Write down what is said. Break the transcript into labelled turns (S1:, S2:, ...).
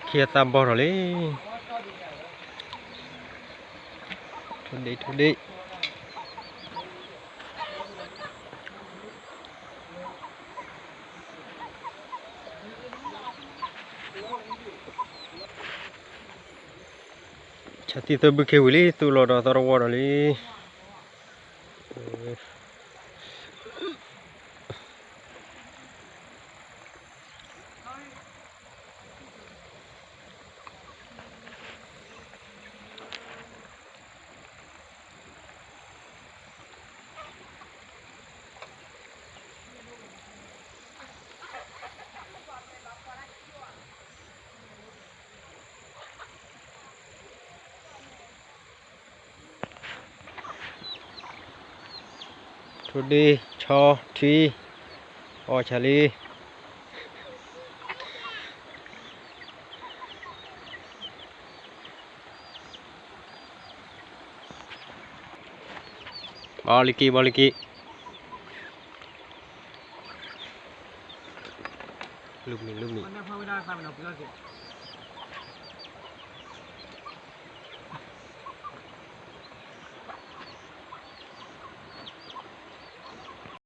S1: เคลียร์ตามบอลเลยทุนดีชาติตัวบุกเขวิลีตัวรอดตัวรอดเลยทุนดีชอทีอชาลีบอลลิกีลูกมี
S2: มันได้พอไม่ได้ความเป็นออกเยอะสิ